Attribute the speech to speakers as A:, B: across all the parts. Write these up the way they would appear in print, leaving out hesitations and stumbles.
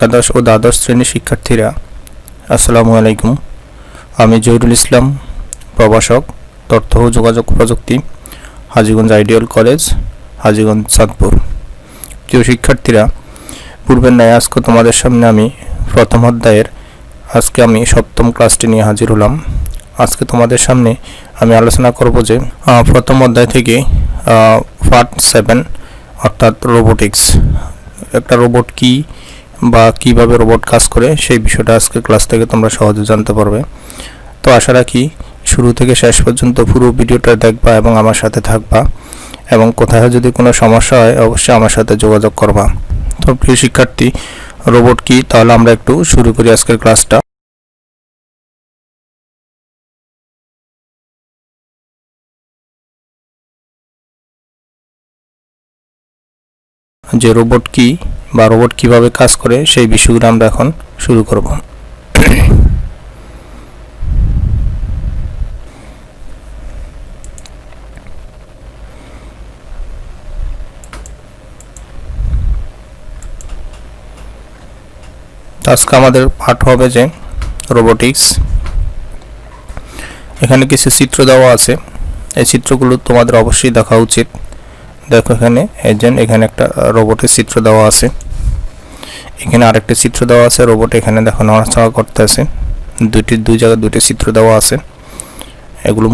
A: একাদশ ও দ্বাদশ শ্রেণীর শিক্ষার্থীরা আসসালামু আলাইকুম। আমি জহিরুল ইসলাম, প্রভাষক, তথ্য ও যোগাযোগ প্রযুক্তি, হাজীগঞ্জ আইডিয়াল কলেজ, হাজীগঞ্জ চাঁদপুর। প্রিয় শিক্ষার্থীরা, পূর্বের ন্যায় আজকে তোমাদের সামনে আমি প্রথম অধ্যায়ের আজকে আমি সপ্তম ক্লাসটি নিয়ে হাজির হলাম। আজকে তোমাদের সামনে আমি আলোচনা করব যে প্রথম অধ্যায় থেকে পার্ট 7 অর্থাৎ রোবোটিক্স, একটা রোবট কি বা কিভাবে রোবট কাজ করে সেই বিষয়টা আজকে ক্লাস থেকে তোমরা সহজে জানতে পারবে। তো আশা রাখি শুরু থেকে শেষ পর্যন্ত পুরো ভিডিওটা দেখবা এবং আমার সাথে থাকবা, এবং কোথাও যদি কোনো সমস্যা হয় অবশ্যই আমার সাথে যোগাযোগ করবা। তো প্রিয় শিক্ষার্থী, রোবট কি, তাহলে আমরা একটু শুরু করি আজকের ক্লাসটা। যে রোবট কি বা রোবট কিভাবে কাজ করে সেই বিষয়গুলো আমরা এখন শুরু করব। আজকে আমাদের পাঠ হবে যে রোবোটিক্স। এখানে কিছু চিত্র দেওয়া আছে, এই চিত্রগুলো তোমাদের অবশ্যই দেখা উচিত। দেখো এখানে একটা রোবটের চিত্র দেওয়া আছে, এখানে আরেকটা চিত্র দেওয়া আছে। রোবট এখানে দেখো নড়াচড়া করতেছে, দুই জায়গায় দুটি চিত্র দেওয়া আছে। এগুলো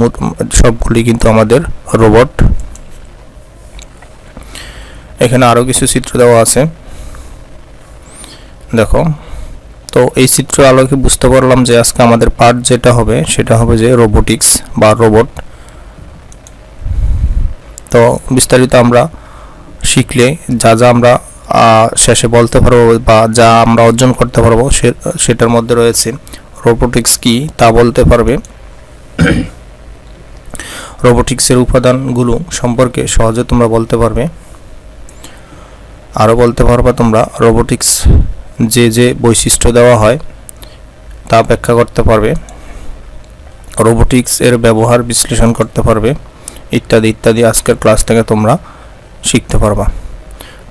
A: সবগুলি কিন্তু আমাদের রোবট। এখানে আরো কিছু চিত্র দেওয়া আছে, দেখো। তো এই চিত্র আলোকে বুঝতে পারলাম যে আজকে আমাদের পার্ট যেটা হবে সেটা হবে যে রোবোটিক্স বা রোবট। তো বিস্তারিত আমরা শিখলে যা যা আমরা শেষে বলতে পারবো বা যা আমরা অর্জন করতে পারবো সেটার মধ্যে রয়েছে রোবোটিক্স কি তা বলতে পারবে। রোবোটিক্সের উপাদানগুলো সম্পর্কে সহজে তোমরা বলতে পারবে। আরও বলতে পারবা তোমরা রোবোটিক্স যে বৈশিষ্ট্য দেওয়া হয় তা ব্যাখ্যা করতে পারবে। রোবোটিক্স এর ব্যবহার বিশ্লেষণ করতে পারবে, ইত্যাদি ইত্যাদি আজকের ক্লাস থেকে তোমরা শিখতে পারবা।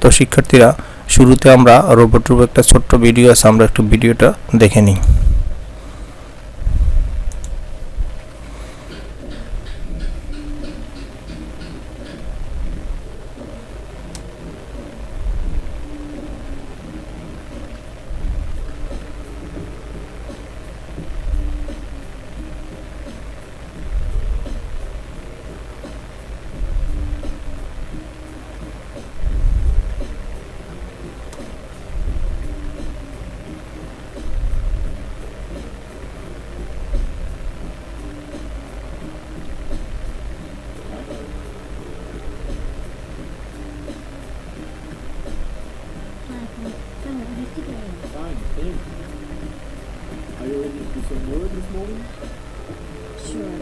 A: তো শিক্ষার্থীরা, শুরুতে আমরা রোবটের একটা ছোট্ট ভিডিও আছে, আমরা একটু ভিডিওটা দেখে নিই।
B: Fine, thanks. Are you ready to do some work this morning?
C: Sure.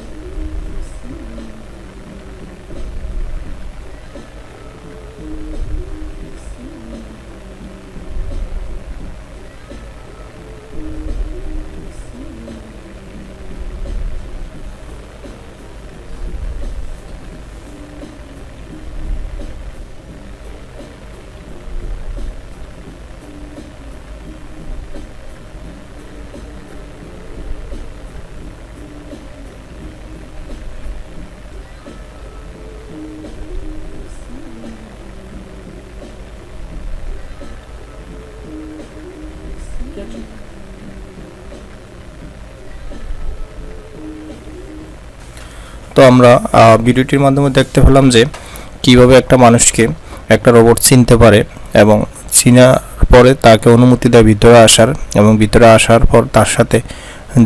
B: Catch it.
A: তো আমরা ভিডিওটির মাধ্যমে দেখতে পেলাম যে কিভাবে একটা মানুষকে একটা রোবট চিনতে পারে এবং চিনার পরে তাকে অনুমতি দেয় ভিতরে আসার, এবং ভিতরে আসার পর তার সাথে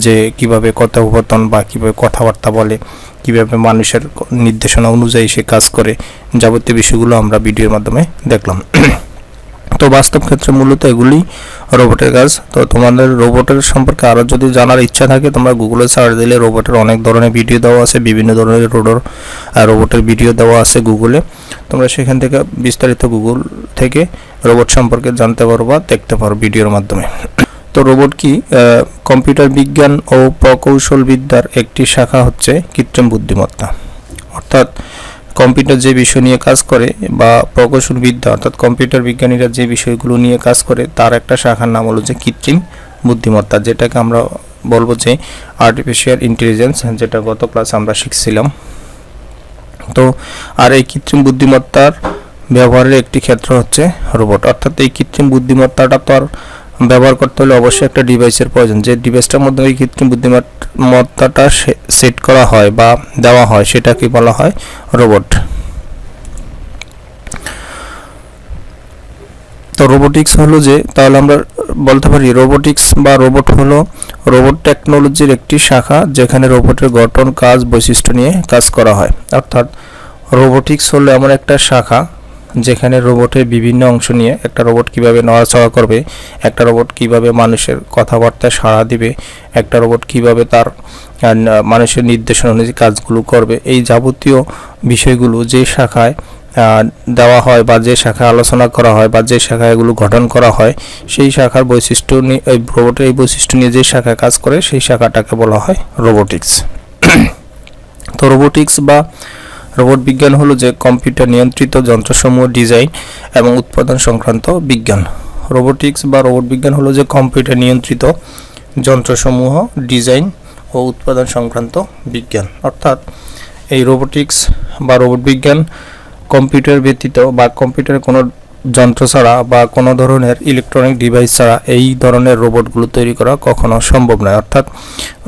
A: যে কিভাবে কথোপকথন বা কিভাবে কথাবার্তা বলে, কিভাবে মানুষের নির্দেশনা অনুযায়ী সে কাজ করে, যাবতীয় বিষয়গুলো আমরা ভিডিওর মাধ্যমে দেখলাম। তো বাস্তব ক্ষেত্রে মূলত এগুলি রোবটের কাজ। তো তোমাদের রোবটের সম্পর্কে আরও যদি জানার ইচ্ছা থাকে তোমরা গুগলে সার্চ দিলে রোবটের অনেক ধরনের ভিডিও দেওয়া আছে, বিভিন্ন ধরনের রোবটের ভিডিও দেওয়া আছে গুগলে। তোমরা সেখান থেকে বিস্তারিত গুগল থেকে রোবট সম্পর্কে জানতে পারবা, দেখতে পারো ভিডিওর মাধ্যমে। তো রোবট কি? কম্পিউটার বিজ্ঞান ও প্রকৌশল বিদ্যার একটি শাখা হচ্ছে কৃত্রিম বুদ্ধিমত্তা। অর্থাৎ কম্পিউটার যে বিষয় নিয়ে কাজ করে বা প্রকৌশল বিদ্যা অর্থাৎ কম্পিউটার বিজ্ঞানীরা যে বিষয়গুলো নিয়ে কাজ করে তার একটা শাখার নাম হলো যে কৃত্রিম বুদ্ধিমত্তা, যেটাকে আমরা বলবো যে আর্টিফিশিয়াল ইন্টেলিজেন্স, যেটা গত ক্লাসে আমরা শিখছিলাম। তো আর এই কৃত্রিম বুদ্ধিমত্তার ব্যবহারের একটি ক্ষেত্র হচ্ছে রোবট। অর্থাৎ এই কৃত্রিম বুদ্ধিমত্তাটা তো আর ব্যবহার করতে হলে অবশ্যই একটা ডিভাইসের প্রয়োজন, যে ডিভাইসটার মধ্যে এই কৃত্রিম বুদ্ধিমত্তাটা সেট করা হয় বা দেওয়া হয় সেটাকে বলা হয় রোবট। তো রোবোটিক্স হলো যে, তাহলে আমরা বলতে পারি রোবোটিক্স বা রোবট হলো রোবট টেকনোলজির একটি শাখা যেখানে রোবটের গঠন, কাজ, বৈশিষ্ট্য নিয়ে কাজ করা হয়। অর্থাৎ রোবোটিক্স হলো এমন একটা শাখা যেখানে রোবটের বিভিন্ন অংশ নিয়ে একটা রোবট কিভাবে নড়াচড়া করবে, একটা রোবট কিভাবে মানুষের কথাবার্তায় সাড়া দিবে, একটা রোবট কিভাবে তার মানুষের নির্দেশনা অনুযায়ী কাজগুলো করবে, এই যাবতীয় বিষয়গুলো যে শাখায় দেওয়া হয় বা যে শাখায় আলোচনা করা হয় বা যে শাখায় এগুলো গঠন করা হয়, সেই শাখার বৈশিষ্ট্য নিয়ে এই রোবটের এই বৈশিষ্ট্য নিয়ে যে শাখায় কাজ করে সেই শাখাটাকে বলা হয় রোবোটিক্স। তো রোবোটিক্স বা রোবট বিজ্ঞান হলো যে কম্পিউটার নিয়ন্ত্রিত যন্ত্রসমূহ ডিজাইন এবং উৎপাদন সংক্রান্ত বিজ্ঞান। রোবোটিক্স বা রোবট বিজ্ঞান হলো যে কম্পিউটার নিয়ন্ত্রিত যন্ত্রসমূহ ডিজাইন ও উৎপাদন সংক্রান্ত বিজ্ঞান। অর্থাৎ এই রোবোটিক্স বা রোবট বিজ্ঞান কম্পিউটার ব্যতীত বা কম্পিউটারের কোনো যন্ত্র ছাড়া বা কোনো ধরনের ইলেকট্রনিক ডিভাইস ছাড়া এই ধরনের রোবটগুলো তৈরি করা কখনো সম্ভব নয়। অর্থাৎ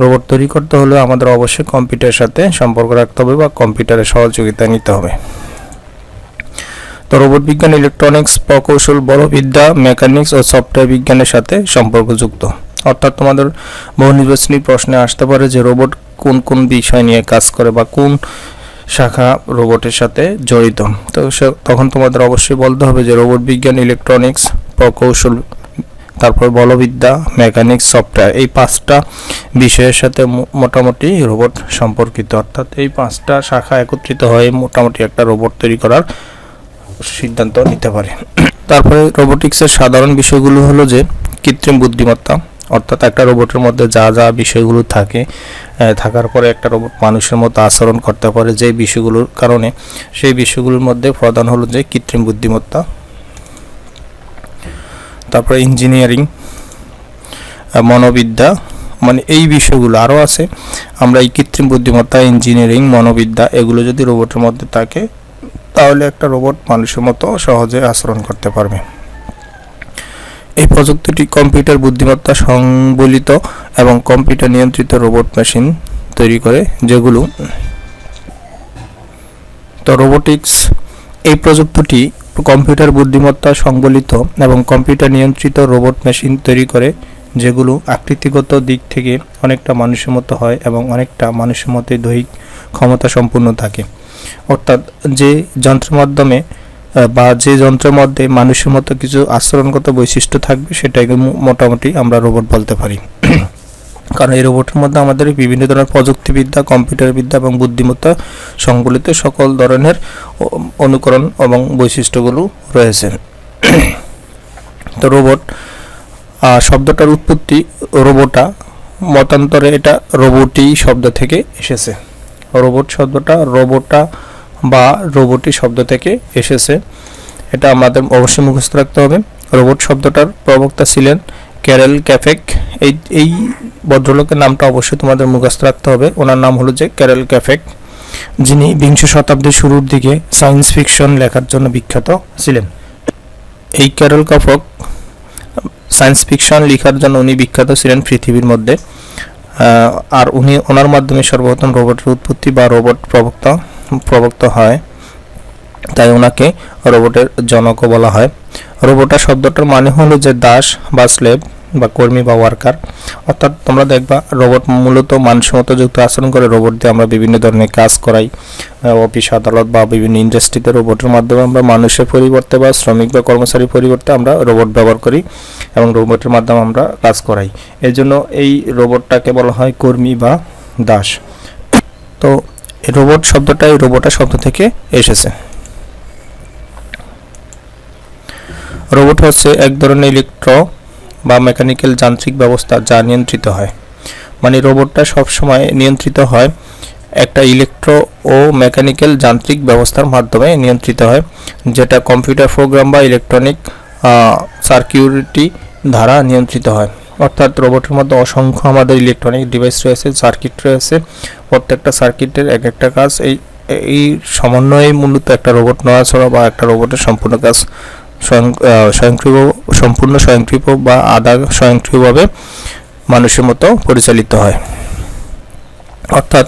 A: রোবট তৈরি করতে হলে আমাদের অবশ্যই কম্পিউটারের সাথে সম্পর্ক রাখতে হবে বা কম্পিউটারের সহযোগিতা নিতে হবে। তো রোবট বিজ্ঞান ইলেকট্রনিক্স, প্রকৌশল, বলবিদ্যা, মেকানিক্স ও সফটওয়্যার বিজ্ঞানের সাথে সম্পর্কযুক্ত। অর্থাৎ তোমাদের বহু নির্বাচনী প্রশ্নে আসতে পারে যে রোবট কোন কোন বিষয় নিয়ে কাজ করে বা কোন শাখা রোবটের সাথে জড়িত। তো তখন তোমাদের অবশ্যই বলতে হবে যে রোবট বিজ্ঞান ইলেকট্রনিক্স, প্রকৌশল, তারপর বলবিদ্যা, মেকানিক্স, সফটওয়্যার, এই 5টা বিষয়ের সাথে মোটামুটি রোবট সম্পর্কিত। অর্থাৎ এই 5টা শাখা একত্রিত হয়ে মোটামুটি একটা রোবট তৈরি করার সিদ্ধান্ত নিতে পারে। তারপরে রোবোটিক্সের সাধারণ বিষয়গুলো হলো যে কৃত্রিম বুদ্ধিমত্তা, অর্থাৎ একটা রোবটের মধ্যে যা যা বিষয়গুলো থাকে, থাকার পরে একটা রোবট মানুষের মতো আচরণ করতে পারে যে বিষয়গুলোর কারণে, সেই বিষয়গুলোর মধ্যে প্রধান হলো যে কৃত্রিম বুদ্ধিমত্তা। তারপরে ইঞ্জিনিয়ারিং, মনোবিদ্যা, মানে এই বিষয়গুলো আরও আছে। আমরা এই কৃত্রিম বুদ্ধিমত্তা, ইঞ্জিনিয়ারিং, মনোবিদ্যা এগুলো যদি রোবটের মধ্যে থাকে তাহলে একটা রোবট মানুষের মতো সহজে আচরণ করতে পারবে। এই প্রযুক্তিটি কম্পিউটার বুদ্ধিমত্তা সংবলিত এবং কম্পিউটার নিয়ন্ত্রিত রোবট মেশিন তৈরি করে, যেগুলো তো রোবোটিক্স এই প্রযুক্তিটি কম্পিউটার বুদ্ধিমত্তা সংবলিত এবং কম্পিউটার নিয়ন্ত্রিত রোবট মেশিন তৈরি করে, যেগুলো আকৃতিগত দিক থেকে অনেকটা মানুষের মতো হয় এবং অনেকটা মানুষের মতোই দৈহিক ক্ষমতা সম্পন্ন থাকে। অর্থাৎ যে যন্ত্রের মাধ্যমে বা যে যন্ত্রের মধ্যে মানুষের মতো কিছু আচরণগত বৈশিষ্ট্য থাকবে সেটাকে মোটামুটি আমরা রোবট বলতে পারি। কারণ এই রোবটের মধ্যে আমাদের বিভিন্ন ধরনের প্রযুক্তিবিদ্যা, কম্পিউটার বিদ্যা এবং বুদ্ধিমত্তা সংবলিত সকল ধরনের অনুকরণ এবং বৈশিষ্ট্যগুলো রয়েছে। তো রোবট শব্দটার উৎপত্তি রোবোটা, মতান্তরে এটা রোবটি শব্দ থেকে এসেছে। রোবট শব্দটা রোবোটা বা রোবটি শব্দ থেকে এসেছে, এটা আমাদের অবশ্যই মুখস্থ রাখতে হবে। রোবট শব্দটার প্রবক্তা ছিলেন ক্যারেল ক্যাফেক। এই ভদ্রলোকের নামটা অবশ্যই তোমাদের মুখস্থ রাখতে হবে। ওনার নাম হলো যে ক্যারেল ক্যাফেক, যিনি 20 শতাব্দীর শুরুর দিকে সায়েন্স ফিকশন লেখার জন্য বিখ্যাত ছিলেন। এই ক্যারেল ক্যাফেক সায়েন্স ফিকশন লেখার জন্য উনি বিখ্যাত ছিলেন পৃথিবীর মধ্যে। আর ওনার মাধ্যমে সর্বপ্রথম রোবটের উৎপত্তি বা রোবট প্রবক্তা হয়, তাই ওনাকে রোবটের জনকও বলা হয়। রোবোটা শব্দটার মানে হলো যে দাস বা স্লেভ বা কর্মী বা ওয়ার্কার। অর্থাৎ তোমরা দেখবা রোবট মূলত মানুষের মতো যুক্ত আচরণ করে। রোবট দিয়ে আমরা বিভিন্ন ধরনের কাজ করাই, অফিস আদালত বা বিভিন্ন ইন্ডাস্ট্রিতে রোবটের মাধ্যমে আমরা মানুষের পরিবর্তে বা শ্রমিক বা কর্মচারীর পরিবর্তে আমরা রোবট ব্যবহার করি এবং রোবটের মাধ্যমে আমরা কাজ করাই। এই জন্য এই রোবটটাকে বলা হয় কর্মী বা দাস। তো রোবট শব্দটা এই রোবোটা শব্দ থেকে এসেছে। রোবট হচ্ছে এক ধরনের ইলেকট্রো বা মেকানিক্যাল যান্ত্রিক ব্যবস্থা যা নিয়ন্ত্রিত হয়। মানে রোবটটা সবসময় নিয়ন্ত্রিত হয় একটা ইলেকট্রো ও মেকানিক্যাল যান্ত্রিক ব্যবস্থার মাধ্যমে নিয়ন্ত্রিত হয়, যেটা কম্পিউটার প্রোগ্রাম বা ইলেকট্রনিক সার্কিউরিটি দ্বারা নিয়ন্ত্রিত হয়। অর্থাৎ রোবটের মধ্যে অসংখ্য আমাদের ইলেকট্রনিক ডিভাইস রয়েছে, সার্কিট রয়েছে। প্রত্যেকটা সার্কিটের এক একটা কাজ এই সমন্বয়ে মূলত একটা রোবট নড়াচড়া বা একটা রোবটের সম্পূর্ণ কাজ সম্পূর্ণ স্বয়ংক্রিয় বা আধা স্বয়ংক্রিয়ভাবে মানুষের মতো পরিচালিত হয়। অর্থাৎ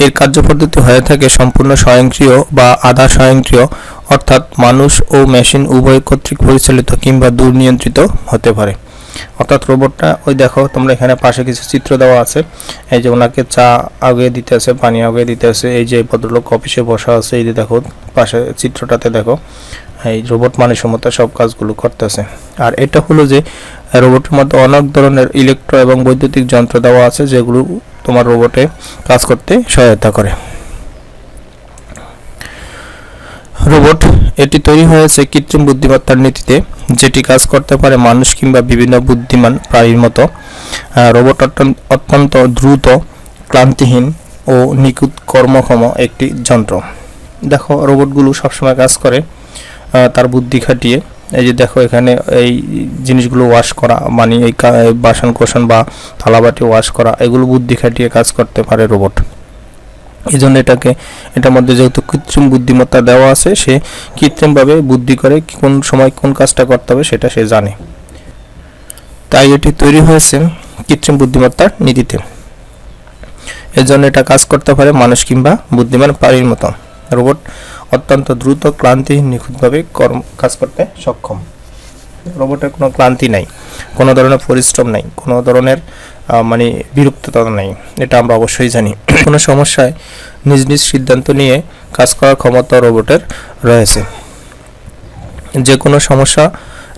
A: এর কার্যপদ্ধতি হয়ে থাকে সম্পূর্ণ স্বয়ংক্রিয় বা আধা স্বয়ংক্রিয়, অর্থাৎ মানুষ ও মেশিন উভয় কর্তৃক পরিচালিত কিংবা দুর্নিয়ন্ত্রিত হতে পারে। অর্থাৎ রোবটটা ওই দেখো তোমরা এখানে পাশে কিছু চিত্র দেওয়া আছে, এই যে ওনাকে চা আগে দিতে আছে, পানি আগে দিতে আছে, এই যে ভদ্রলোক অফিসে বসা আছে, এই যে দেখো পাশে চিত্রটাতে দেখো এই রোবট মানুষের মতো সব কাজগুলো করতেছে। আর এটা হলো যে রোবটের মধ্যে অনেক ধরনের ইলেকট্রো এবং বৈদ্যুতিক যন্ত্র দেওয়া আছে, যেগুলো তোমার রোবটে কাজ করতে সহায়তা করে। রোবট এটি তৈরি হয়েছে কৃত্রিম বুদ্ধিমত্তার নীতিতে, যেটি কাজ করতে পারে মানুষ কিংবা বিভিন্ন বুদ্ধিমান প্রাণীর মতো। রোবট অত্যন্ত দ্রুত, ক্লান্তিহীন ও নিখুঁত কর্মক্ষম একটি যন্ত্র। দেখো রোবটগুলো সবসময় কাজ করে তার বুদ্ধি খাটিয়ে। এই যে দেখো এখানে এই জিনিসগুলো ওয়াশ করা, মানে এই বাসন কোসন বা থালাবাটি ওয়াশ করা, এগুলো বুদ্ধি খাটিয়ে কাজ করতে পারে রোবট। এই জন্য এটার মধ্যে যেহেতু কৃত্রিম বুদ্ধিমত্তা দেওয়া আছে, সে কৃত্রিমভাবে বুদ্ধি করে কোন সময় কোন কাজটা করতে হবে সেটা সে জানে। তাই এটি তৈরি হয়েছে কৃত্রিম বুদ্ধিমত্তার নীতিতে। এর জন্য এটা কাজ করতে পারে মানুষ কিংবা বুদ্ধিমান প্রাণীর মতো। রোবট অত্যন্ত দ্রুত, ক্লান্তিহীন, নিখুঁতভাবে কাজ করতে সক্ষম। রোবটের কোনো ক্লান্তি নাই, কোনো ধরনের পরিশ্রম নাই, কোনো ধরনের মানে বিরক্ততা নাই, এটা আমরা অবশ্যই জানি। কোনো সমস্যায় নিজ নিজ সিদ্ধান্ত নিয়ে কাজ করার ক্ষমতা রোবটের রয়েছে। যে কোনো সমস্যা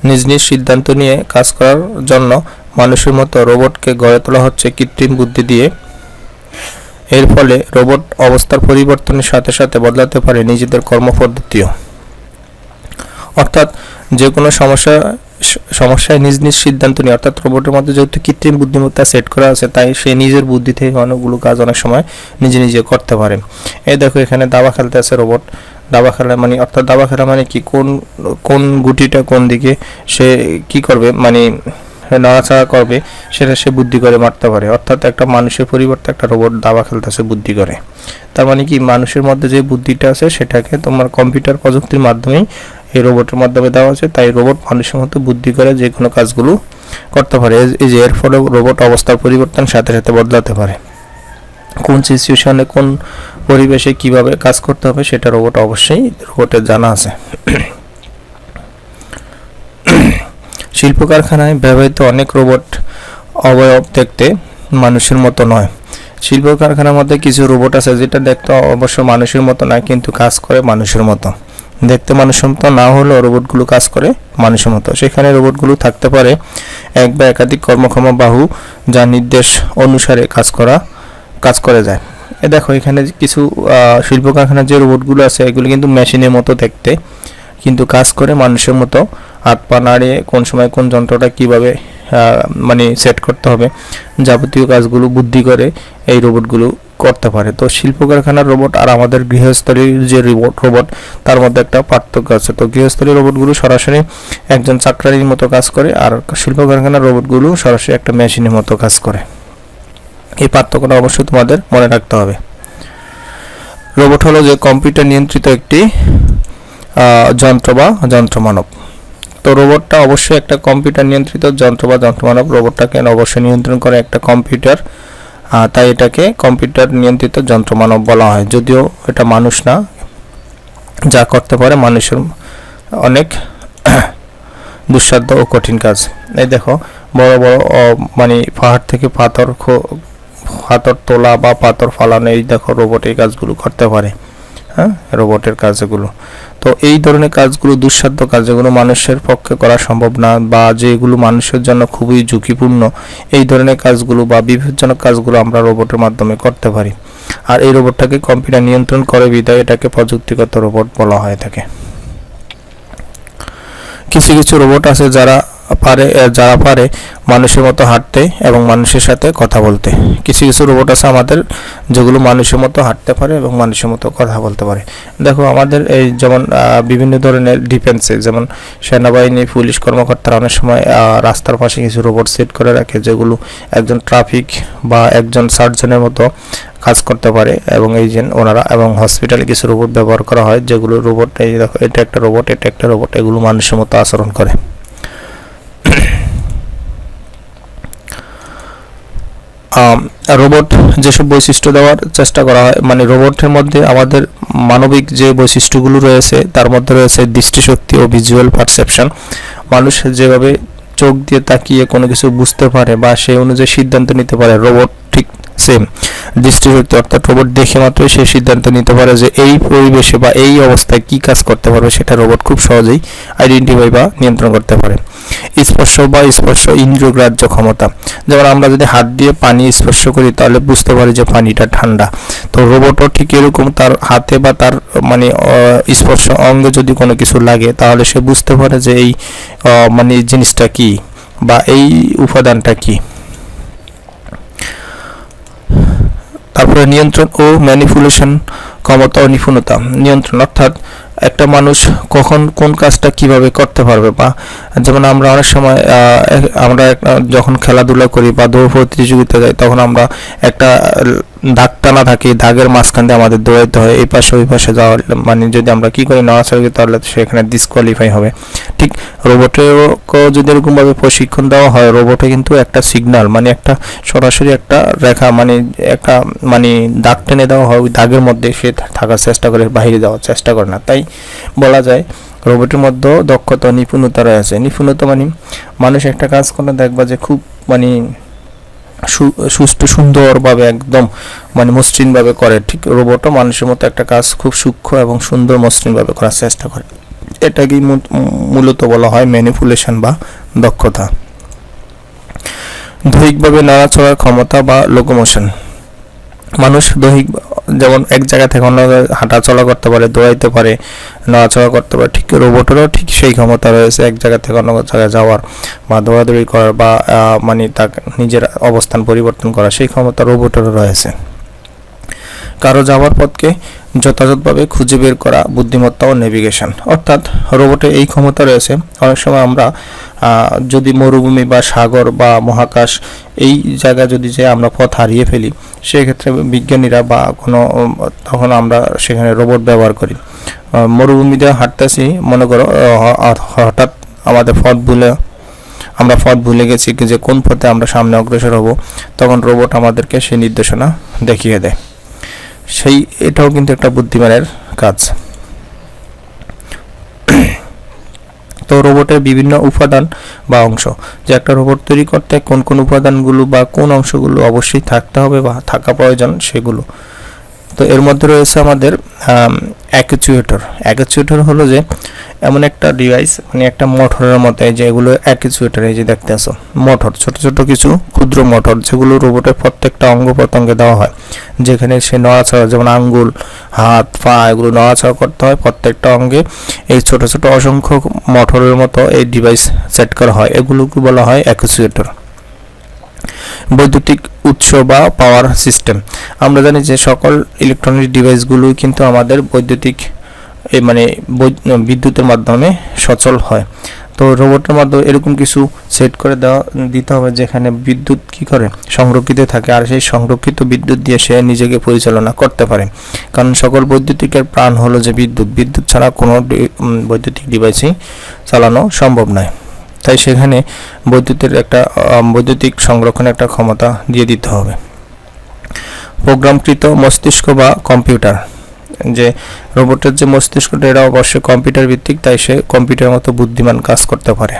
A: নিজ নিজ সিদ্ধান্ত নিয়ে কাজ করার জন্য মানুষের মতো রোবটকে গড়ে তোলা হচ্ছে কৃত্রিম বুদ্ধি দিয়ে। এর ফলে রোবট অবস্থার পরিবর্তনের সাথে সাথে বদলাতে পারে নিজেদের কর্মপদ্ধতিও। অর্থাৎ যে কোনো সমস্যায় নিজ নিজ সিদ্ধান্ত নিয়ে, অর্থাৎ রোবটের মধ্যে যেহেতু কৃত্রিম বুদ্ধিমত্তা সেট করা আছে, তাই সে নিজের বুদ্ধি থেকে অনেকগুলো কাজ অনেক সময় নিজে নিজে করতে পারে। এই দেখো এখানে দাবা খেলতে আছে রোবট। দাবা খেলা মানে, অর্থাৎ দাবা খেলা মানে কি, কোন গুটিটা কোন দিকে সে কি করবে, মানে নড়াচড়া করবে, সেটা সে বুদ্ধি করে মারতে পারে। অর্থাৎ একটা মানুষের পরিবর্তে একটা রোবট দাবা খেলতেছে বুদ্ধি করে। তার মানে কি, মানুষের মধ্যে যে বুদ্ধিটা আছে সেটাকে তোমার কম্পিউটার প্রযুক্তির মাধ্যমেই এই রোবটের মাধ্যমে দেওয়া আছে। তাই রোবট মানুষের মতো বুদ্ধি করে যে কোনো কাজগুলো করতে পারে। এই যে এর ফলে রোবট অবস্থার পরিবর্তন সাথে সাথে বদলাতে পারে। কোন সিচুয়েশনে কোন পরিবেশে কিভাবে কাজ করতে হবে সেটা রোবটের জানা আছে। শিল্প কারখানায় ব্যবহৃত অনেক রোবট অবয়ব দেখতে মানুষের মতো নয়। শিল্প কারখানার মধ্যে কিছু রোবট আছে যেটা দেখতে অবশ্য মানুষের মতো নয়, কিন্তু কাজ করে মানুষের মতো। দেখতে মানুষের মতো না হলেও রোবটগুলো কাজ করে মানুষের মতো। সেখানে রোবটগুলো থাকতে পারে এক বা একাধিক কর্মক্ষম বাহু, যা নির্দেশ অনুসারে কাজ করে যায়। দেখো এখানে কিছু শিল্প কারখানার যে রোবটগুলো আছে এগুলো কিন্তু মেশিনের মতো দেখতে, কিন্তু কাজ করে মানুষের মতো। হাত পা নাড়িয়ে কোন সময় কোন যন্ত্রটা কিভাবে মানে সেট করতে হবে, যাবতীয় কাজগুলো বুদ্ধি করে এই রোবটগুলো করতে পারে। তো শিল্প কারখানার রোবট আর আমাদের গৃহস্থলীর যে রোবট তার মধ্যে একটা পার্থক্য আছে। তো গৃহস্থলীর রোবটগুলো সরাসরি একজন চাকরানির মতো কাজ করে, আর শিল্প কারখানার রোবটগুলো সরাসরি একটা মেশিনের মতো কাজ করে। এই পার্থক্যটা অবশ্যই তোমাদের মনে রাখতে হবে। রোবট হলো যে কম্পিউটার নিয়ন্ত্রিত একটি যন্ত্র বা যন্ত্রমানব। তো রোবটটা অবশ্যই একটা কম্পিউটার নিয়ন্ত্রিত যন্ত্র বা যন্ত্রমানব। রোবটটাকে অবশ্যই নিয়ন্ত্রণ করে একটা কম্পিউটার, তাই এটাকে কম্পিউটার নিয়ন্ত্রিত যন্ত্রমানব বলা হয়। যদিও এটা মানুষ না, যা করতে পারে মানুষের অনেক দুঃসাধ্য ও কঠিন কাজ। এই দেখো বড় বড় মানে পাহাড় থেকে পাথর তোলা বা পাথর ফালানো, এই দেখো রোবট এই কাজগুলো করতে পারে। হ্যাঁ, রোবটের কাজগুলো। তো এই ধরনের কাজগুলো দুঃসাধ্য কাজ, যেগুলো মানুষের পক্ষে করা সম্ভব না বা যেগুলো মানুষের জন্য খুবই ঝুঁকিপূর্ণ, এই ধরনের কাজগুলো বা বিপজ্জনক কাজগুলো আমরা রোবটের মাধ্যমে করতে পারি। আর এই রোবটটাকে কম্পিউটার নিয়ন্ত্রণ করে বিধায় এটাকে প্রযুক্তিগত রোবট বলা হয়ে থাকে। কিছু কিছু রোবট আছে যারা যারা পারে মানুষের মতো হাঁটতে এবং মানুষের সাথে কথা বলতে। কিছু কিছু রোবট আছে আমাদের যেগুলো মানুষের মতো হাঁটতে পারে এবং মানুষের মতো কথা বলতে পারে। দেখো আমাদের এই যেমন বিভিন্ন ধরনের ডিফেন্সে, যেমন সেনাবাহিনী, পুলিশ কর্মকর্তারা অনেক সময় রাস্তার পাশে কিছু রোবট সেট করে রাখে যেগুলো একজন ট্রাফিক বা একজন সার্জনের মতো কাজ করতে পারে, এবং এই যে ওনারা, এবং হসপিটালে কিছু রোবট ব্যবহার করা হয় যেগুলো রোবট, এই দেখো এটা একটা রোবট, এটা একটা রোবট, এগুলো মানুষের মতো আচরণ করে। রোবট যেসব বৈশিষ্ট্য দেওয়ার চেষ্টা করা হয়, মানে রোবটের মধ্যে আমাদের মানবিক যে বৈশিষ্ট্যগুলো রয়েছে তার মধ্যে রয়েছে দৃষ্টিশক্তি ও ভিজুয়াল পারসেপশন। মানুষ যেভাবে চোখ দিয়ে তাকিয়ে কোনো কিছু বুঝতে পারে বা সেই অনুযায়ী সিদ্ধান্ত নিতে পারে, রোবট ঠিক সেম দৃষ্টিশক্তি, অর্থাৎ রোবট দেখে মাত্রই সে সিদ্ধান্ত নিতে পারে যে এই পরিবেশে বা এই অবস্থায় কি কাজ করতে পারবে, সেটা রোবট খুব সহজেই আইডেন্টিফাই বা নিয়ন্ত্রণ করতে পারে। স্পর্শ ইন্দ্রিয়গ্রাহ্য ক্ষমতা, যেমন আমরা যদি হাত দিয়ে পানি স্পর্শ করি তাহলে বুঝতে পারি যে পানিটা ঠান্ডা। তো রোবটও ঠিক এরকম, তার হাতে বা তার মানে স্পর্শ অঙ্গে যদি কোনো কিছু লাগে তাহলে সে বুঝতে পারে যে এই মানে জিনিসটা কি বা এই উপাদানটা কি। তারপরে নিয়ন্ত্রণ ও ম্যানিপুলেশন ক্ষমতা ও নিপুণতা। নিয়ন্ত্রণ অর্থাৎ একটা মানুষ কখন কোন কাজটা কিভাবে করতে পারবে, বা যেমন আমরা অনেক সময় আমরা যখন খেলাধুলা করি বা দৌড় প্রতিযোগিতা যাই তখন আমরা একটা দাগ টানা থাকে, দাগের মাঝখান দিয়ে আমাদের দৌড়াইতে হয় এই পাশে ওই পাশে যাওয়ার, মানে যদি আমরা কি করি নড়াচড়া করি তাহলে সেখানে ডিসকোয়ালিফাই হবে। ঠিক রোবটেরকেও যদি এরকমভাবে প্রশিক্ষণ দেওয়া হয়, রোবটে কিন্তু একটা সিগন্যাল, মানে একটা সরাসরি একটা রেখা, মানে একটা মানে দাগ টেনে দেওয়া হয়, ওই দাগের মধ্যে সে থাকার চেষ্টা করে, বাইরে যাওয়ার চেষ্টা করে না। তাই বলা যায় রোবটের মধ্যেও দক্ষতা নিপুণতা রয়েছে। নিপুণতা মানে মানুষ একটা কাজ করলে দেখবা যে খুব মানে সুষ্ঠু সুন্দরভাবে একদম মানে মসৃণভাবে করে, ঠিক রোবটও মানুষের মতো একটা কাজ খুব সূক্ষ্ম এবং সুন্দর মসৃণভাবে করার চেষ্টা করে। এটাকেই মূলত বলা হয় ম্যানিপুলেশন বা দক্ষতা। দৈহিকভাবে নড়াচড়ার ক্ষমতা বা লোকোমোশন। মানুষ দৈহিক যেমন এক জায়গা থেকে অন্য হাঁটা চলা করতে পারে, দৌড়াইতে পারে, নড়াচড়া করতে পারে, ঠিক রোবটেরও ঠিক সেই ক্ষমতা রয়েছে এক জায়গা থেকে অন্য জায়গায় যাওয়ার বা দৌড়াদৌড়ি করার বা মানে তার নিজের অবস্থান পরিবর্তন করা, সেই ক্ষমতা রোবটেরও রয়েছে। কারো যাওয়ার পথকে যথাযথভাবে খুঁজে বের করা, বুদ্ধিমত্তা ও নেভিগেশন, অর্থাৎ রোবটে এই ক্ষমতা রয়েছে। অনেক সময় আমরা যদি মরুভূমি বা সাগর বা মহাকাশ এই জায়গায় যদি যে আমরা পথ হারিয়ে ফেলি, সেক্ষেত্রে বিজ্ঞানীরা বা তখন আমরা সেখানে রোবট ব্যবহার করি। মরুভূমিতে হাঁটতেছি, মনে করো হঠাৎ আমাদের আমরা পথ ভুলে গেছি যে কোন পথে আমরা সামনে অগ্রসর হব, তখন রোবট আমাদেরকে সেই নির্দেশনা দেখিয়ে দেয়। এটাও কিন্তু একটা বুদ্ধিমানের কাজ। তো রোবটের বিভিন্ন উপাদান বা অংশ, যে একটা রোবট তৈরি করতে কোন কোন উপাদানগুলো বা কোন অংশগুলো অবশ্যই থাকতে হবে বা থাকা প্রয়োজন সেগুলো। তো এর মধ্যে রয়েছে আমাদের অ্যাকুচুয়েটর। অ্যাকুচুয়েটর হলো যে এমন একটা ডিভাইস, মানে একটা মোটরের মতো, এই যে এগুলো অ্যাকুচুয়েটর, এই যে দেখতে আসো মোটর, ছোট ছোট কিছু ক্ষুদ্র মোটর যেগুলো রোবটের প্রত্যেকটা অঙ্গ প্রত্যঙ্গে দেওয়া হয়, যেখানে সে নড়াচড়া, যেমন আঙ্গুল, হাত, পা, এগুলো নড়াচড়া করতে হয় প্রত্যেকটা অঙ্গে। এই ছোট ছোট অসংখ্য মোটরের মতো এই ডিভাইস সেট করা হয়, এগুলোকে বলা হয় অ্যাকুচুয়েটর। বৈদ্যুতিক উৎস বা পাওয়ার সিস্টেম। আমরা জানি যে সকল ইলেকট্রনিক ডিভাইসগুলোই কিন্তু আমাদের বৈদ্যুতিক মানে বিদ্যুতের মাধ্যমে সচল হয়। তো রোবটের মাধ্যমে এরকম কিছু সেট করে দিতে হবে যেখানে বিদ্যুৎ কি করে সংরক্ষিত থাকে, আর সেই সংরক্ষিত বিদ্যুৎ দিয়ে সে নিজেকে পরিচালনা করতে পারে। কারণ সকল বৈদ্যুতিকের প্রাণ হলো যে বিদ্যুৎ ছাড়া কোনো বৈদ্যুতিক ডিভাইসই চালানো সম্ভব নয়। তাই সেখানে বৈদ্যুতিক সংরক্ষণের একটা ক্ষমতা দিয়ে দিতে হবে। প্রোগ্রামকৃত মস্তিষ্ক বা কম্পিউটার, যে রোবটের যে মস্তিষ্কটা এটা অবশ্যই কম্পিউটার ভিত্তিক, তাই সে কম্পিউটারের মতো বুদ্ধিমান কাজ করতে পারে।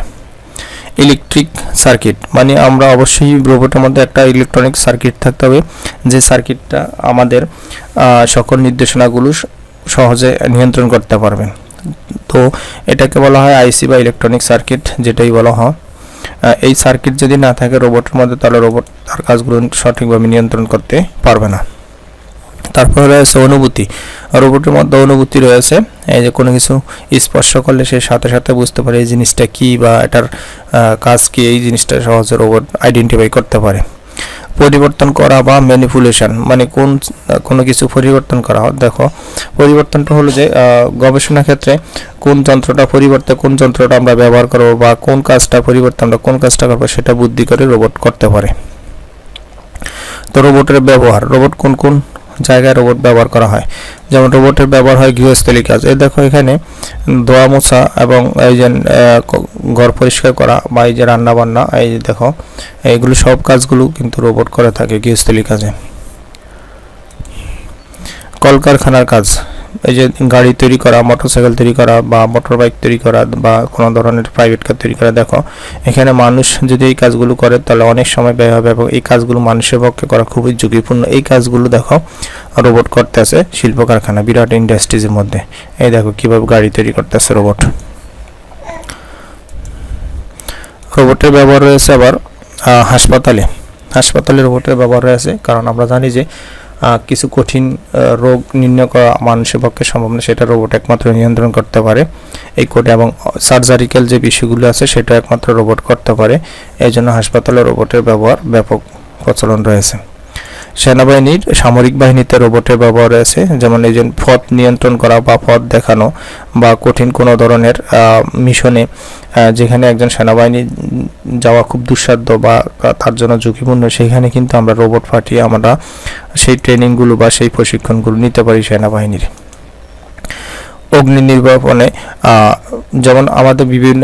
A: ইলেকট্রিক সার্কিট, মানে আমরা অবশ্যই রোবটের মধ্যে একটা ইলেকট্রনিক সার্কিট থাকতে হবে, যে সার্কিটটা আমাদের সকল নির্দেশনাগুলো সহজে নিয়ন্ত্রণ করতে পারবে। তো এটাকে বলা হয় আইসি বা ইলেকট্রনিক সার্কিট, যেটাই বলা হয়। এই সার্কিট যদি না থাকে রোবটের মধ্যে, তাহলে রোবট তার কাজগুলো সঠিকভাবে নিয়ন্ত্রণ করতে পারবে না। তারপরে রয়েছে অনুভূতি। রোবটের মধ্যে অনুভূতি রয়েছে, এই যে কোনো কিছু স্পর্শ করলে সে সাথে সাথে বুঝতে পারে এই জিনিসটা কি বা এটার কাজ কি, এই জিনিসটা সহজে রোবট আইডেন্টিফাই করতে পারে। পরিবর্তন করা বা ম্যানিপুলেশন, মানে কোনো কিছু পরিবর্তন করা হয়। দেখো পরিবর্তনটা হলো যে গবেষণা ক্ষেত্রে কোন যন্ত্রটা পরিবর্তে কোন যন্ত্রটা আমরা ব্যবহার করব বা কোন কাজটা পরিবর্তন আমরা কোন কাজটা করবো সেটা বুদ্ধি করে রোবট করতে পারে। তো রোবটের ব্যবহার, রোবট কোন কোন জায়গায় রোবট ব্যবহার করা হয়, যেমন রোবটের ব্যবহার হয় গৃহস্থলী কাজ। এই দেখো এখানে ধোয়া মোছা এবং এই যে ঘর পরিষ্কার করা বা এই যে রান্না বান্না, এই যে দেখো এইগুলো সব কাজগুলো কিন্তু রোবট করে থাকে গৃহস্থলী কাজে। কলকারখানার কাজ, এই যে গাড়ি তৈরি করা, মোটরসাইকেল তৈরি করা বা মোটর বাইক তৈরি করা বা কোনো ধরনের প্রাইভেট কার তৈরি করা। দেখো এখানে মানুষ যদি এই কাজগুলো করে তাহলে অনেক সময় ব্যয় হবে এবং এই কাজগুলো মানুষের পক্ষে করা খুবই ঝুঁকিপূর্ণ। এই কাজগুলো দেখো রোবট করতে আছে শিল্প কারখানা, বিরাট ইন্ডাস্ট্রিজের মধ্যে। এই দেখো কিভাবে গাড়ি তৈরি করতেছে রোবট। রোবটের ব্যবহার রয়েছে আবার হাসপাতালে রোবটের ব্যবহার রয়েছে, কারণ আমরা জানি যে কিছু কঠিন রোগ নির্ণয় করা মানুষের পক্ষে সম্ভব না, সেটা রোবট একমাত্র নিয়ন্ত্রণ করতে পারে। এই কোডে এবং সার্জারিক্যাল যে বিষয়গুলো আছে সেটা একমাত্র রোবট করতে পারে। এই জন্য হাসপাতালে রোবটের ব্যবহার ব্যাপক প্রচলন রয়েছে। সেনাবাহিনীর সামরিক বাহিনীতে রোবটের ব্যবহার রয়েছে, যেমন এই যে পথ নিয়ন্ত্রণ করা বা পথ দেখানো বা কঠিন কোনো ধরনের মিশনে যেখানে একজন সেনাবাহিনী যাওয়া খুব দুঃসাধ্য বা তার জন্য ঝুঁকিপূর্ণ, সেখানে কিন্তু আমরা রোবট পাঠিয়ে আমরা সেই ট্রেনিংগুলো বা সেই প্রশিক্ষণগুলো নিতে পারি সেনাবাহিনীর। অগ্নি নির্বাপনে, যেমন আমাদের বিভিন্ন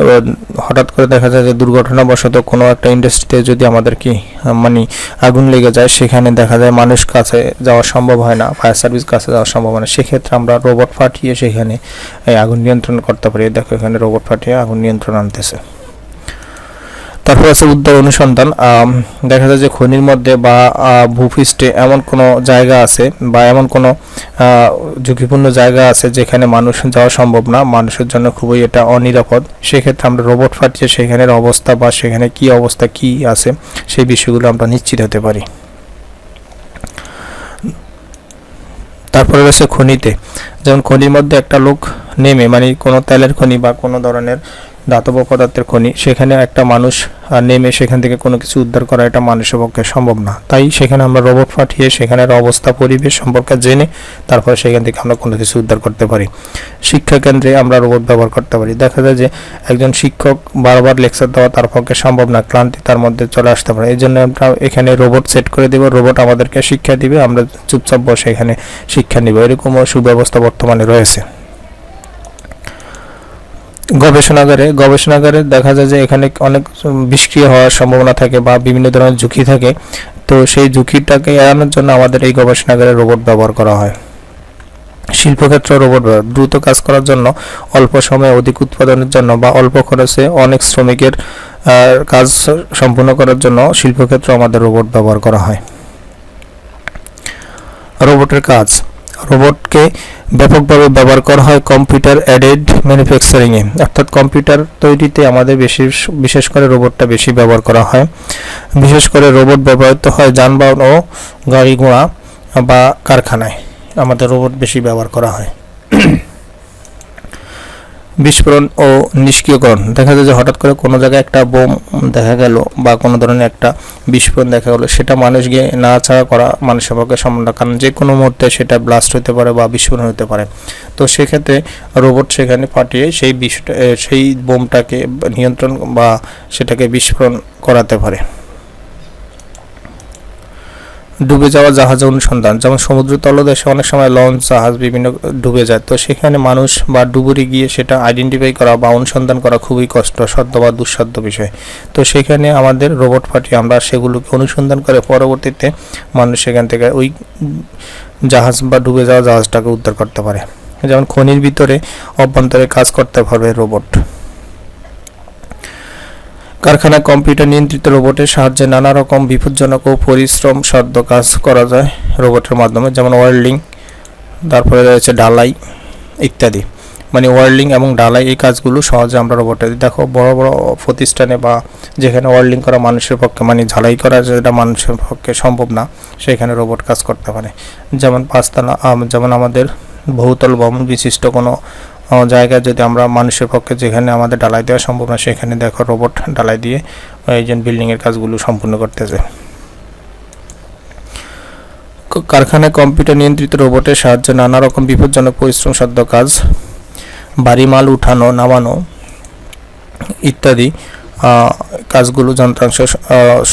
A: হঠাৎ করে দেখা যায় যে দুর্ঘটনাবশত কোনো একটা ইন্ডাস্ট্রিতে যদি আমাদের মানে আগুন লেগে যায়, সেখানে দেখা যায় মানুষ কাছে যাওয়া সম্ভব হয় না, ফায়ার সার্ভিস কাছে যাওয়া সম্ভব হয় না, সেক্ষেত্রে আমরা রোবট পাঠিয়ে সেখানে আগুন নিয়ন্ত্রণ করতে পারি। দেখো এখানে রোবট পাঠিয়ে আগুন নিয়ন্ত্রণ আনতেছে। তারপর আছে উদ্ধার অনুসন্ধান। দেখা যায় যে খনির মধ্যে বা ভূপৃষ্ঠে এমন কোনো জায়গা আছে বা এমন কোনো ঝুঁকিপূর্ণ জায়গা আছে যেখানে মানুষ যাওয়া সম্ভব না, মানুষের জন্য খুবই এটা অনিরাপদ। সেক্ষেত্রে আমরা রোবট পাঠিয়ে সেখানের অবস্থা বা সেখানে কি অবস্থা কি আছে সেই বিষয়গুলো আমরা নিশ্চিত হতে পারি। তারপরে রয়েছে খনিতে, যেমন খনির মধ্যে একটা লোক নেমে, মানে কোনো তেলের খনি বা কোনো ধরনের ধাতব পদার্থের খনি, সেখানে একটা মানুষ নেমে সেখান থেকে কোনো কিছু উদ্ধার করা এটা মানুষের পক্ষে সম্ভব না, তাই সেখানে আমরা রোবট পাঠিয়ে সেখানের অবস্থা পরিবেশ সম্পর্কে জেনে তারপরে সেখান থেকে আমরা কোনো কিছু উদ্ধার করতে পারি। শিক্ষা কেন্দ্রে আমরা রোবট ব্যবহার করতে পারি। দেখা যায় যে একজন শিক্ষক বারবার লেকচার দেওয়া তার পক্ষে সম্ভব না, ক্লান্তি তার মধ্যে চলে আসতে পারে, এই জন্য আমরা এখানে রোবট সেট করে দেব, রোবট আমাদেরকে শিক্ষা দিবে, আমরা চুপচাপ বসে এখানে শিক্ষা নিব, এরকমও সুব্যবস্থা বর্তমানে রয়েছে। গবেষণাগারে দেখা যায় যে এখানে অনেক বিষক্রিয়া হওয়ার সম্ভাবনা থাকে বা বিভিন্ন ধরনের ঝুঁকি থাকে, তো সেই ঝুঁকিটাকে এড়ানোর জন্য আমাদের এই গবেষণাগারে রোবট ব্যবহার করা হয়। শিল্পক্ষেত্রে রোবট দ্রুত কাজ করার জন্য, অল্প সময়ে অধিক উৎপাদনের জন্য বা অল্প খরচে অনেক শ্রমিকের কাজ সম্পূর্ণ করার জন্য শিল্পক্ষেত্রে আমাদের রোবট ব্যবহার করা হয়। রোবটের কাজ, রোবটকে ব্যাপকভাবে ব্যবহার করা হয় কম্পিউটার এডেড ম্যানুফ্যাকচারিংয়ে, অর্থাৎ কম্পিউটার তৈরিতে আমাদের বিশেষ করে রোবটটা বেশি ব্যবহার করা হয়। বিশেষ করে রোবট ব্যবহৃত হয় যানবাহন ও গাড়ি ঘোড়া বা কারখানায় আমাদের রোবট বেশি ব্যবহার করা হয়। বিস্ফোরণ ও নিষ্ক্রিয়করণ, দেখা যায় যে হঠাৎ করে কোনো জায়গায় একটা বোম দেখা গেল বা কোনো ধরনের একটা বিস্ফোরণ দেখা গেলো, সেটা মানুষ গিয়ে নাড়াচাড়া করা মানুষের পক্ষে সম্ভব না, কারণ যে কোনো মুহূর্তে সেটা ব্লাস্ট হতে পারে বা বিস্ফোরণ হতে পারে। তো সেক্ষেত্রে রোবট সেখানে পাঠিয়ে সেই বোমটাকে নিয়ন্ত্রণ বা সেটাকে বিস্ফোরণ করাতে পারে। ডুবে যাওয়া জাহাজ অনুসন্ধান, যেমন সমুদ্র তলদেশে অনেক সময় লঞ্চ জাহাজ বিভিন্ন ডুবে যায়, তো সেখানে মানুষ বা ডুবুরি গিয়ে সেটা আইডেন্টিফাই করা বা অনুসন্ধান করা খুবই কষ্টসাধ্য বা দুঃসাধ্য বিষয়। তো সেখানে আমাদের রোবট পাঠিয়ে আমরা সেগুলোকে অনুসন্ধান করে পরবর্তীতে মানুষ সেখান থেকে ওই জাহাজ বা ডুবে যাওয়া জাহাজটাকে উদ্ধার করতে পারে। যেমন খনির ভিতরে অভ্যন্তরে কাজ করতে পারবে রোবট। কারখানায় কম্পিউটার নিয়ন্ত্রিত রোবটের সাহায্যে নানা রকম বিপজ্জনক ও পরিশ্রমসাধ্য কাজ করা যায় রোবটের মাধ্যমে, যেমন ওয়েল্ডিং, তারপরে রয়েছে ঢালাই ইত্যাদি। মানে ওয়ার্লিং এবং ঢালাই এই কাজগুলো সহজে আমরা রোবটে দেখো বড় বড় প্রতিষ্ঠানে বা যেখানে ওয়ার্লিং করা মানুষের পক্ষে মানে ঝালাই করা যেটা মানুষের পক্ষে সম্ভব না সেখানে রোবট কাজ করতে পারে। যেমন পাঁচতলা যেমন আমাদের বহুতল ভবন বিশিষ্ট কোনো জায়গায় যদি আমরা মানুষের পক্ষে যেখানে আমাদের ঢালাই দেওয়া সম্ভব না সেখানে দেখো রোবট ঢালাই দিয়ে এই যে বিল্ডিংয়ের কাজগুলো সম্পূর্ণ করতেছে। কারখানায় কম্পিউটার নিয়ন্ত্রিত রোবটের সাহায্যে নানা রকম বিপজ্জনক পরিশ্রমসাধ্য কাজ, ভারী মাল উঠানো নামানো ইত্যাদি কাজগুলো, যন্ত্রাংশ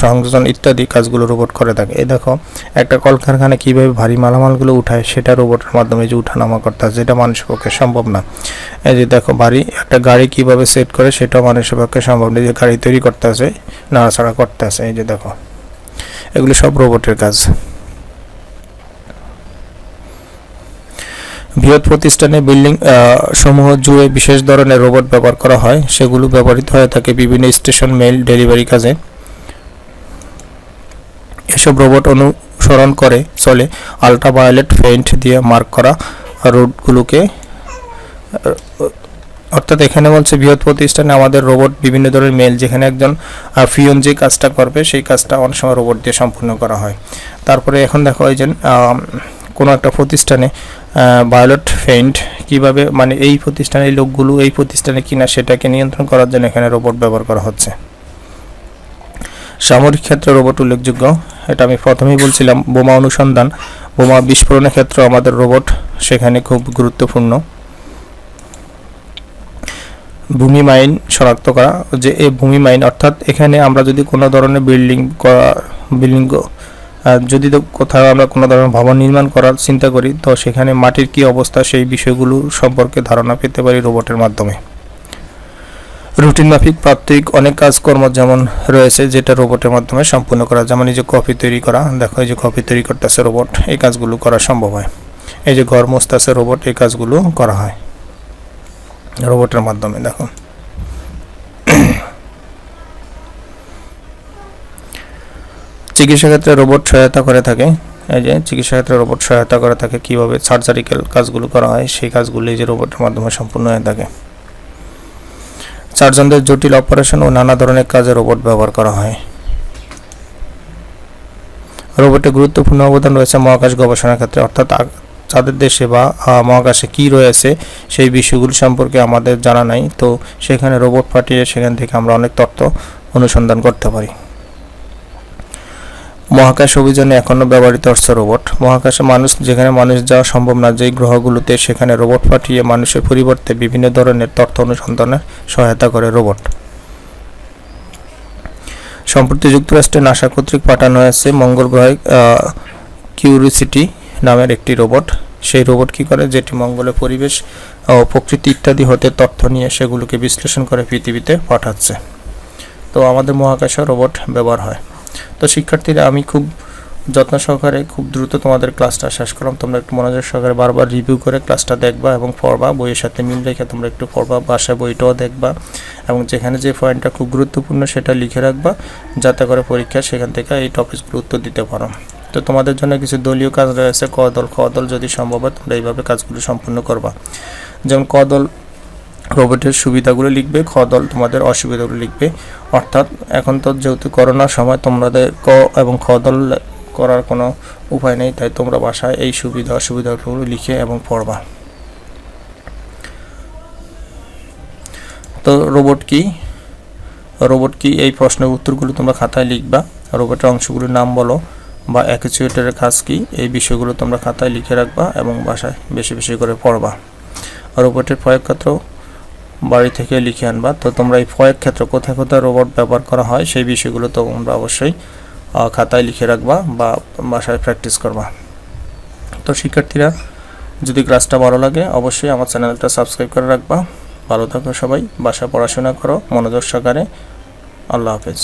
A: সংযোজন ইত্যাদি কাজগুলো রোবট করে থাকে। এই দেখো একটা কলকারখানায় কীভাবে ভারী মালামালগুলো উঠায় সেটা রোবটের মাধ্যমে যে উঠানামা করতে হয়, যেটা মানুষের পক্ষে সম্ভব না। এই যে দেখো ভারী একটা গাড়ি কীভাবে সেট করে সেটাও মানুষের পক্ষে সম্ভব না, যে গাড়ি তৈরি করতে আছে নাড়াচাড়া করতে আছে। এই যে দেখো এগুলি সব রোবটের কাজ। বৃহৎ প্রতিষ্ঠানে বিল্ডিং সমূহ জুড়ে বিশেষ ধরনের রোবট ব্যবহার করা হয়, সেগুলো ব্যবহৃত হয়ে থাকে বিভিন্ন স্টেশন মেইল ডেলিভারি কাজে। এসব রোবট অনুসরণ করে চলে আল্ট্রাভায়োলেট পেইন্ট দিয়ে মার্ক করা রোডগুলোকে, অর্থাৎ এখানে বলছে বৃহৎ প্রতিষ্ঠানে আমাদের রোবট বিভিন্ন ধরনের মেল, যেখানে একজন পিয়ন যে কাজটা করবে সেই কাজটা অনেক সময় রোবট দিয়ে সম্পূর্ণ করা হয়। তারপরে এখন দেখো এই যে কোনো একটা প্রতিষ্ঠানে ভায়োলেট পেইন্ট কীভাবে মানে এই প্রতিষ্ঠানের লোকগুলো এই প্রতিষ্ঠানে কিনা সেটাকে নিয়ন্ত্রণ করার জন্য এখানে রোবট ব্যবহার করা হচ্ছে। সামরিক ক্ষেত্রে রোবট উল্লেখযোগ্য, এটা আমি প্রথমেই বলছিলাম। বোমা অনুসন্ধান, বোমা বিস্ফোরণের ক্ষেত্রে আমাদের রোবট সেখানে খুব গুরুত্বপূর্ণ। ভূমি মাইন শনাক্ত করা, যে এই ভূমি মাইন অর্থাৎ এখানে আমরা যদি কোনো ধরনের বিল্ডিং যদি কোথাও আমরা কোনো ধরনের ভবন নির্মাণ করার চিন্তা করি তো সেখানে মাটির কী অবস্থা সেই বিষয়গুলো সম্পর্কে ধারণা পেতে পারি রোবটের মাধ্যমে। রুটিন মাফিক প্রাত্যহিক অনেক কাজকর্ম যেমন রয়েছে যেটা রোবটের মাধ্যমে সম্পূর্ণ করা, যেমন এই যে কফি তৈরি করা, দেখো এই যে কফি তৈরি করতেছে রোবট, এই কাজগুলো করা সম্ভব হয়। এই যে ঘর মুছতেছে রোবট, এই কাজগুলো করা হয় রোবটের মাধ্যমে। দেখো চিকিৎসা ক্ষেত্রে রোবট সহায়তা করে থাকে, এই যে চিকিৎসা ক্ষেত্রে রোবট সহায়তা করে থাকে কীভাবে সার্জারিক্যাল কাজগুলো করা হয় সেই কাজগুলো এই যে রোবটের মাধ্যমে সম্পূর্ণ হয়ে থাকে। সার্জনদের জটিল অপারেশন ও নানা ধরনের কাজে রোবট ব্যবহার করা হয়। রোবটের গুরুত্বপূর্ণ অবদান রয়েছে মহাকাশ গবেষণার ক্ষেত্রে, অর্থাৎ যাদের দেশে বা মহাকাশে কী রয়েছে সেই বিষয়গুলো সম্পর্কে আমাদের জানা নাই, তো সেখানে রোবট পাঠিয়ে সেখান থেকে আমরা অনেক তথ্য অনুসন্ধান করতে পারি। মহাকাশ অভিযানে এখনও ব্যবহৃত হচ্ছে রোবট। মহাকাশে যেখানে মানুষ যাওয়া সম্ভব না যেই গ্রহগুলোতে সেখানে রোবট পাঠিয়ে মানুষের পরিবর্তে বিভিন্ন ধরনের তথ্য অনুসন্ধানে সহায়তা করে রোবট। সম্প্রতি যুক্তরাষ্ট্রে নাসা কর্তৃক পাঠানো হয়েছে মঙ্গল গ্রহে কিউরিওসিটি নামের একটি রোবট। সেই রোবট কী করে, যেটি মঙ্গলের পরিবেশ ও প্রকৃতি ইত্যাদি হতে তথ্য নিয়ে সেগুলোকে বিশ্লেষণ করে পৃথিবীতে পাঠাচ্ছে। তো আমাদের মহাকাশে রোবট ব্যবহার হয়। তো শিক্ষার্থীরা, আমি খুব যত্ন সহকারে খুব দ্রুত তোমাদের ক্লাসটা শেষ করলাম। তোমরা একটু মনোযোগ সহকারে বারবার রিভিউ করে ক্লাসটা দেখবা এবং পড়বা, বইয়ের সাথে মিল রেখে তোমরা একটু পড়বা, বাসায় বইটাও দেখবা এবং যেখানে যে পয়েন্টটা খুব গুরুত্বপূর্ণ সেটা লিখে রাখবা, যাতে করে পরীক্ষা সেখান থেকে এই টপিকসগুলো উত্তর দিতে পারো। তো তোমাদের জন্য কিছু দলীয় কাজ রয়েছে, ক দল খ দল, যদি সম্ভব হয় তোমরা এইভাবে কাজগুলো সম্পূর্ণ করবা। যেমন ক দল রোবটের সুবিধাগুলো লিখবে, খ দল তোমাদের অসুবিধাগুলো লিখবে। অর্থাৎ এখন তো যেহেতু করোনার সময় তোমাদের ক এবং খ দল করার কোনো উপায় নেই, তাই তোমরা বাসায় এই সুবিধা অসুবিধাগুলো লিখে এবং পড়বা। তো রোবট কি এই প্রশ্নের উত্তরগুলো তোমরা খাতায় লিখবা। রোবটের অংশগুলোর নাম বলো বা অ্যাকচুয়েটরের কাজ কি, এই বিষয়গুলো তোমরা খাতায় লিখে রাখবা এবং বাসায় বেশি বেশি করে পড়বা। রোবটের প্রয়োগক্ষেত্র বাড়ি থেকে লিখে আনবা। তো তোমরা এই প্রয়োগক্ষেত্র কোথায় কোথায় রোবট ব্যবহার করা হয় সেই বিষয়গুলো তোমরা অবশ্যই খাতায় লিখে রাখবা বা বাসায় প্র্যাকটিস করবা। তো শিক্ষার্থীরা, যদি ক্লাসটা ভালো লাগে অবশ্যই আমার চ্যানেলটা সাবস্ক্রাইব করে রাখবা। ভালো থাকো সবাই, বাসায় পড়াশোনা করো মনোযোগ সহকারে। আল্লাহ হাফেজ।